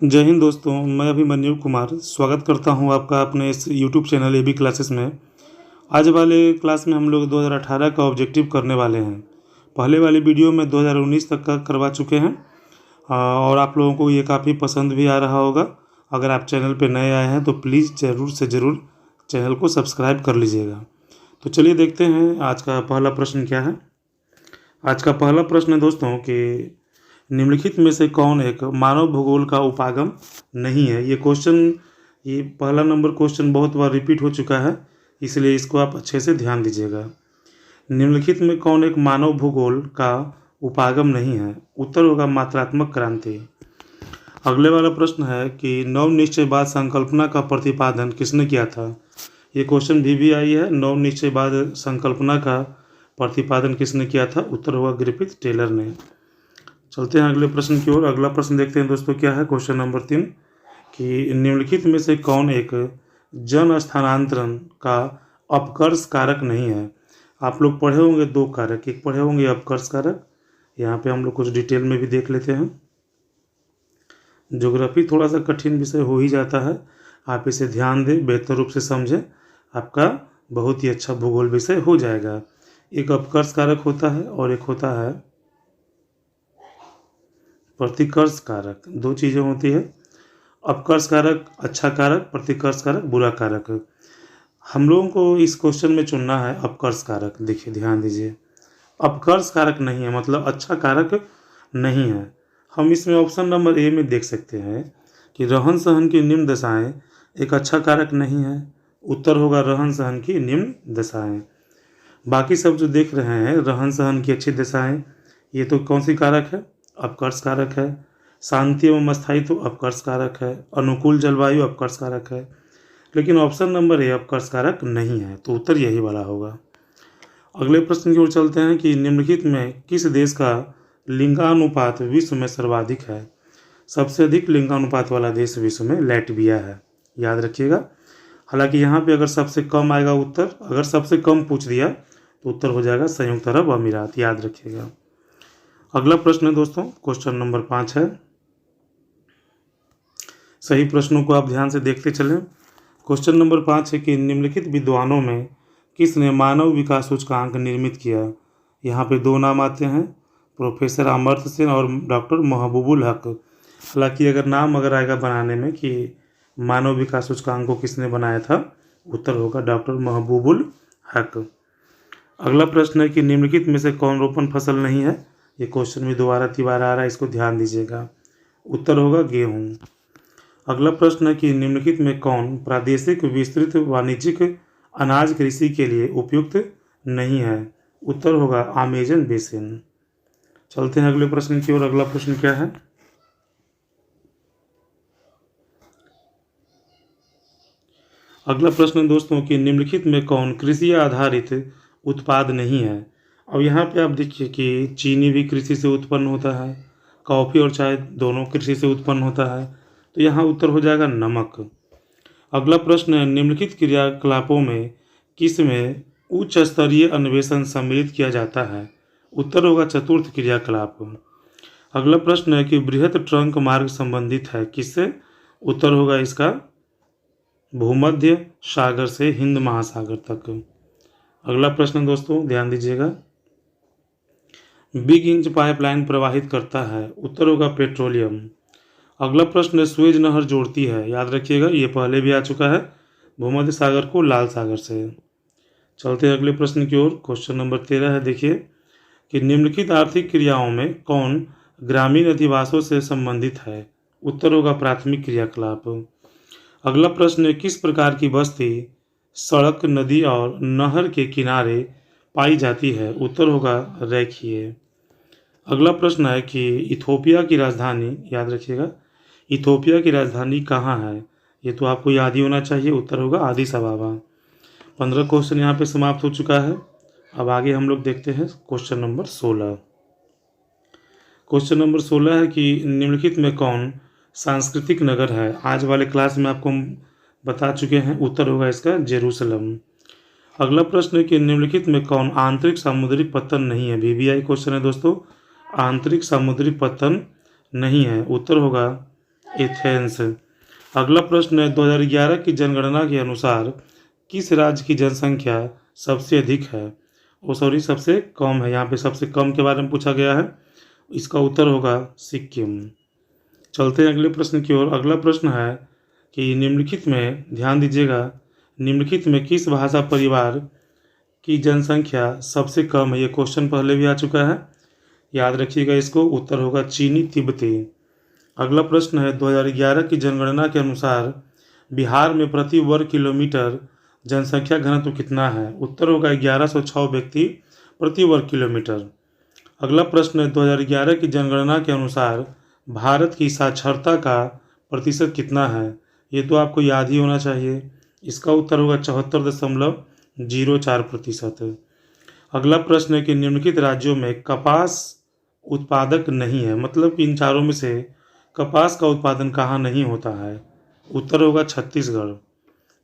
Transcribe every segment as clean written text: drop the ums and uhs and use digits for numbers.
जय हिंद दोस्तों। मैं अभिमन्यु कुमार स्वागत करता हूं आपका अपने इस यूट्यूब चैनल एबी क्लासेस में। आज वाले क्लास में हम लोग 2018 का ऑब्जेक्टिव करने वाले हैं। पहले वाली वीडियो में 2019 तक का करवा चुके हैं और आप लोगों को ये काफ़ी पसंद भी आ रहा होगा। अगर आप चैनल पर नए आए हैं तो प्लीज़ ज़रूर से ज़रूर चैनल को सब्सक्राइब कर लीजिएगा। तो चलिए देखते हैं आज का पहला प्रश्न क्या है। आज का पहला प्रश्न है दोस्तों कि निम्नलिखित में से कौन एक मानव भूगोल का उपागम नहीं है। ये पहला नंबर क्वेश्चन बहुत बार रिपीट हो चुका है, इसलिए इसको आप अच्छे से ध्यान दीजिएगा। निम्नलिखित में कौन एक मानव भूगोल का उपागम नहीं है। उत्तर होगा मात्रात्मक क्रांति। अगले वाला प्रश्न है कि नव निश्चयवाद संकल्पना का प्रतिपादन किसने किया था। ये क्वेश्चन भी आई है। नव निश्चयवाद संकल्पना का प्रतिपादन किसने किया था। उत्तर होगा ग्रिफिथ टेलर ने। चलते हैं अगले प्रश्न की ओर। अगला प्रश्न देखते हैं दोस्तों क्या है। क्वेश्चन नंबर 3 कि निम्नलिखित में से कौन एक जन स्थानांतरण का अपकर्ष कारक नहीं है। आप लोग पढ़े होंगे दो कारक, एक पढ़े होंगे अपकर्ष कारक। यहाँ पे हम लोग कुछ डिटेल में भी देख लेते हैं। ज्योग्राफी थोड़ा सा कठिन विषय हो ही जाता है, आप इसे ध्यान दें, बेहतर रूप से समझें, आपका बहुत ही अच्छा भूगोल विषय हो जाएगा। एक अपकर्ष कारक होता है और एक होता है प्रतिकर्ष कारक। दो चीज़ें होती है, अपकर्ष कारक अच्छा कारक, प्रतिकर्ष कारक बुरा कारक। हम लोगों को इस क्वेश्चन में चुनना है अपकर्ष कारक। देखिए ध्यान दीजिए, अपकर्ष कारक नहीं है मतलब अच्छा कारक नहीं है। हम इसमें ऑप्शन नंबर ए में देख सकते हैं कि रहन सहन की निम्न दशाएं एक अच्छा कारक नहीं है। उत्तर होगा रहन सहन की निम्न दशाएं। बाकी सब जो देख रहे हैं रहन सहन की अच्छी दशाएं, ये तो कौन सी कारक है, अपकर्ष कारक है। शांति एवं स्थायित्व अपकर्ष कारक है। अनुकूल जलवायु अपकर्ष कारक है। लेकिन ऑप्शन नंबर ए अपकर्ष कारक नहीं है, तो उत्तर यही वाला होगा। अगले प्रश्न की ओर चलते हैं कि निम्नलिखित में किस देश का लिंगानुपात विश्व में सर्वाधिक है। सबसे अधिक लिंगानुपात वाला देश विश्व में लैटविया है, याद रखिएगा। हालांकि यहाँ पे अगर सबसे कम आएगा उत्तर, अगर सबसे कम पूछ दिया तो उत्तर हो जाएगा संयुक्त अरब अमीरात, याद रखिएगा। अगला प्रश्न है दोस्तों, क्वेश्चन नंबर 5 है। सही प्रश्नों को आप ध्यान से देखते चलें। क्वेश्चन नंबर 5 है कि निम्नलिखित विद्वानों में किसने मानव विकास सूचकांक निर्मित किया। यहाँ पे दो नाम आते हैं, प्रोफेसर अमर्त्य सेन और डॉक्टर महबूबुल हक। हालांकि अगर नाम आएगा बनाने में कि मानव विकास सूचकांक को किसने बनाया था, उत्तर होगा डॉक्टर महबूबुल हक। अगला प्रश्न है कि निम्नलिखित में से कौन रोपण फसल नहीं है। ये क्वेश्चन भी दोबारा तिबारा आ रहा है, इसको ध्यान दीजिएगा। उत्तर होगा गेहूँ। अगला प्रश्न है कि निम्नलिखित में कौन प्रादेशिक विस्तृत वाणिज्यिक अनाज कृषि के लिए उपयुक्त नहीं है। उत्तर होगा अमेजन बेसिन। चलते हैं अगले प्रश्न की ओर। अगला प्रश्न क्या है। अगला प्रश्न दोस्तों कि निम्नलिखित में कौन कृषि आधारित उत्पाद नहीं है। अब यहाँ पे आप देखिए कि चीनी भी कृषि से उत्पन्न होता है, कॉफ़ी और चाय दोनों कृषि से उत्पन्न होता है, तो यहाँ उत्तर हो जाएगा नमक। अगला प्रश्न है निम्नलिखित क्रियाकलापों में किस में उच्च स्तरीय अन्वेषण सम्मिलित किया जाता है। उत्तर होगा चतुर्थ क्रियाकलाप। अगला प्रश्न है कि बृहत ट्रंक मार्ग संबंधित है किससे। उत्तर होगा इसका भूमध्य सागर से हिंद महासागर तक। अगला प्रश्न दोस्तों ध्यान दीजिएगा, बिग इंच पाइपलाइन प्रवाहित करता है। उत्तर होगा पेट्रोलियम। अगला प्रश्न स्वेज नहर जोड़ती है, याद रखिएगा, ये पहले भी आ चुका है, भूमध्य सागर को लाल सागर से। चलते हैं अगले प्रश्न की ओर। क्वेश्चन नंबर 13 है। देखिए कि निम्नलिखित आर्थिक क्रियाओं में कौन ग्रामीण अधिवासों से संबंधित है। उत्तर होगा प्राथमिक क्रियाकलाप। अगला प्रश्न किस प्रकार की बस्ती सड़क, नदी और नहर के किनारे पाई जाती है। उत्तर होगा रेखीय। अगला प्रश्न है कि इथोपिया की राजधानी, याद रखिएगा, इथोपिया की राजधानी कहाँ है। ये तो आपको याद ही होना चाहिए, उत्तर होगा आदिस अबाबा। 15 क्वेश्चन यहाँ पे समाप्त हो चुका है। अब आगे हम लोग देखते हैं क्वेश्चन नंबर 16। क्वेश्चन नंबर 16 है कि निम्नलिखित में कौन सांस्कृतिक नगर है। आज वाले क्लास में आपको बता चुके हैं, उत्तर होगा इसका जेरूसलम। अगला प्रश्न है कि निम्नलिखित में कौन आंतरिक सामुद्रिक पतन नहीं है। VVI क्वेश्चन है दोस्तों, आंतरिक सामुद्रिक पतन नहीं है। उत्तर होगा एथेंस। अगला प्रश्न है 2011 की जनगणना के अनुसार किस राज्य की जनसंख्या सबसे अधिक है? सबसे कम है। यहाँ पे सबसे कम के बारे में पूछा गया है। इसका उत्तर होगा सिक्किम। चलते हैं अगले प्रश्न की ओर। अगला प्रश्न है कि निम्नलिखित में, ध्यान दीजिएगा, निम्नलिखित में किस भाषा परिवार की जनसंख्या सबसे कम है? ये क्वेश्चन पहले भी आ चुका है, याद रखिएगा इसको। उत्तर होगा चीनी तिब्बती। अगला प्रश्न है 2011 की जनगणना के अनुसार बिहार में प्रति वर्ग किलोमीटर जनसंख्या घनत्व कितना है? उत्तर होगा 1106 व्यक्ति प्रति वर्ग किलोमीटर। अगला प्रश्न है 2011 की जनगणना के अनुसार भारत की साक्षरता का प्रतिशत कितना है? ये तो आपको याद ही होना चाहिए। इसका उत्तर होगा 74.04%। अगला प्रश्न है कि निम्नलिखित राज्यों में कपास उत्पादक नहीं है, मतलब कि इन चारों में से कपास का उत्पादन कहाँ नहीं होता है? उत्तर होगा छत्तीसगढ़।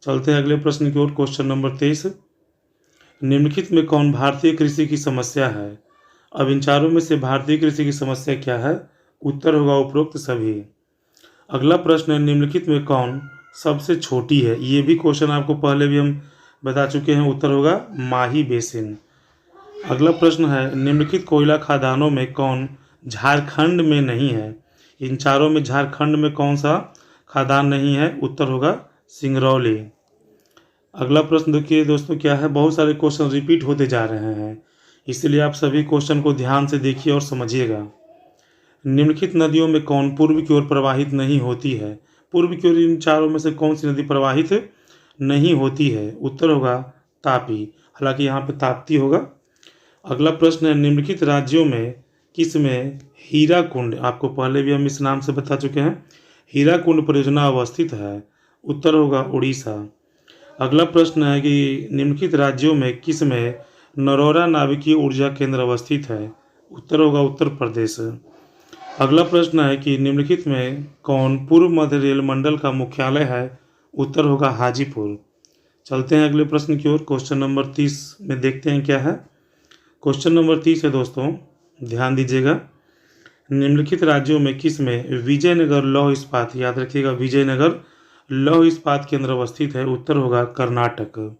चलते हैं अगले प्रश्न की ओर। क्वेश्चन नंबर 23, निम्नलिखित में कौन भारतीय कृषि की समस्या है? अब इन चारों में से भारतीय कृषि की समस्या क्या है? उत्तर होगा उपरोक्त सभी। अगला प्रश्न है निम्नलिखित में कौन सबसे छोटी है? ये भी क्वेश्चन आपको पहले भी हम बता चुके हैं। उत्तर होगा माही बेसिन। अगला प्रश्न है निम्नलिखित कोयला खदानों में कौन झारखंड में नहीं है? इन चारों में झारखंड में कौन सा खदान नहीं है? उत्तर होगा सिंगरौली। अगला प्रश्न देखिए दोस्तों क्या है, बहुत सारे क्वेश्चन रिपीट होते जा रहे हैं, इसलिए आप सभी क्वेश्चन को ध्यान से देखिए और समझिएगा। निम्नलिखित नदियों में कौन पूर्व की ओर प्रवाहित नहीं होती है? पूर्व की ओर इन चारों में से कौन सी नदी प्रवाहित नहीं होती है? उत्तर होगा तापी, हालांकि यहाँ पे ताप्ती होगा। अगला प्रश्न है निम्नलिखित राज्यों में किस में हीराकुंड, आपको पहले भी हम इस नाम से बता चुके हैं, हीराकुंड परियोजना अवस्थित है? उत्तर होगा उड़ीसा। अगला प्रश्न है कि निम्नलिखित राज्यों में किस में नरोरा नाभिकीय ऊर्जा केंद्र अवस्थित है? उत्तर होगा उत्तर प्रदेश। अगला प्रश्न है कि निम्नलिखित में कौन पूर्व मध्य रेल मंडल का मुख्यालय है? उत्तर होगा हाजीपुर। चलते हैं अगले प्रश्न की ओर। क्वेश्चन नंबर 30 में देखते हैं क्या है। क्वेश्चन नंबर 30 है दोस्तों, ध्यान दीजिएगा, निम्नलिखित राज्यों में किस में विजयनगर लौह इस्पात, याद रखिएगा विजयनगर लौह इस्पात केंद्र अवस्थित है? उत्तर होगा कर्नाटक।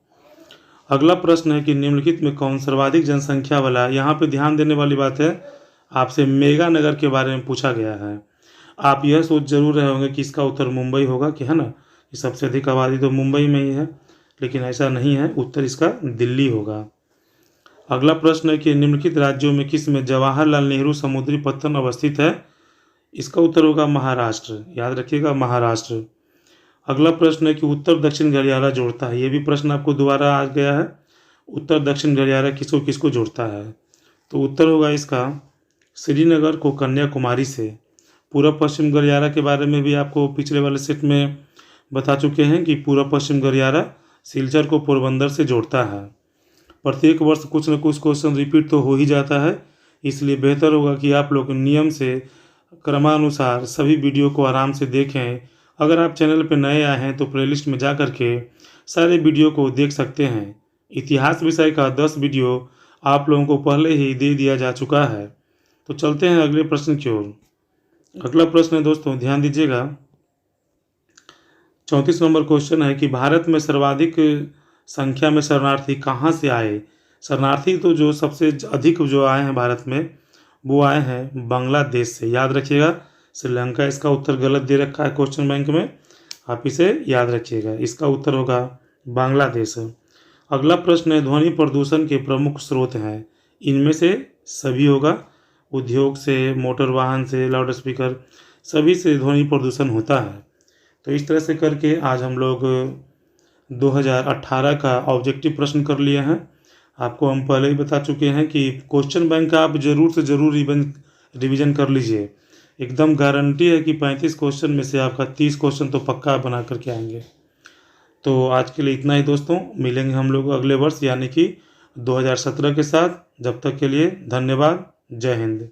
अगला प्रश्न है कि निम्नलिखित में कौन सर्वाधिक जनसंख्या वाला, यहाँ पे ध्यान देने वाली बात है, आपसे मेगा नगर के बारे में पूछा गया है। आप यह सोच जरूर रहे होंगे कि इसका उत्तर मुंबई होगा, कि है ना, कि सबसे अधिक आबादी तो मुंबई में ही है, लेकिन ऐसा नहीं है। उत्तर इसका दिल्ली होगा। अगला प्रश्न है कि निम्नलिखित राज्यों में किस में जवाहरलाल नेहरू समुद्री पत्तन अवस्थित है? इसका उत्तर होगा महाराष्ट्र, याद रखिएगा महाराष्ट्र। अगला प्रश्न है कि उत्तर दक्षिण गलियारा जोड़ता है, ये भी प्रश्न आपको दोबारा आ गया है, उत्तर दक्षिण गलियारा किसको किसको जोड़ता है? तो उत्तर होगा इसका श्रीनगर को कन्याकुमारी से। पूर्व पश्चिम गलियारा के बारे में भी आपको पिछले वाले सेट में बता चुके हैं कि पूर्व पश्चिम गलियारा सिलचर को पोरबंदर से जोड़ता है। प्रत्येक वर्ष कुछ न कुछ क्वेश्चन रिपीट तो हो ही जाता है, इसलिए बेहतर होगा कि आप लोग नियम से क्रमानुसार सभी वीडियो को आराम से देखें। अगर आप चैनल पर नए आए हैं तो प्लेलिस्ट में जा करके सारे वीडियो को देख सकते हैं। इतिहास विषय का 10 वीडियो आप लोगों को पहले ही दे दिया जा चुका है। तो चलते हैं अगले प्रश्न की ओर। अगला प्रश्न है दोस्तों, ध्यान दीजिएगा, 34 नंबर क्वेश्चन है कि भारत में सर्वाधिक संख्या में शरणार्थी कहाँ से आए? शरणार्थी तो जो सबसे अधिक जो आए हैं भारत में, वो आए हैं बांग्लादेश से, याद रखिएगा। श्रीलंका इसका उत्तर गलत दे रखा है क्वेश्चन बैंक में, आप इसे याद रखिएगा। इसका उत्तर होगा बांग्लादेश। अगला प्रश्न है ध्वनि प्रदूषण के प्रमुख स्रोत हैं? इनमें से सभी होगा, उद्योग से, मोटर वाहन से, लाउड स्पीकर, सभी से ध्वनि प्रदूषण होता है। तो इस तरह से करके आज हम लोग 2018 का ऑब्जेक्टिव प्रश्न कर लिए हैं। आपको हम पहले ही बता चुके हैं कि क्वेश्चन बैंक का आप ज़रूर से ज़रूर रिवीजन कर लीजिए। एकदम गारंटी है कि 35 क्वेश्चन में से आपका 30 क्वेश्चन तो पक्का बना करके आएंगे। तो आज के लिए इतना ही दोस्तों, मिलेंगे हम लोग अगले वर्ष यानी कि 2017 के साथ। जब तक के लिए धन्यवाद, जय हिंद।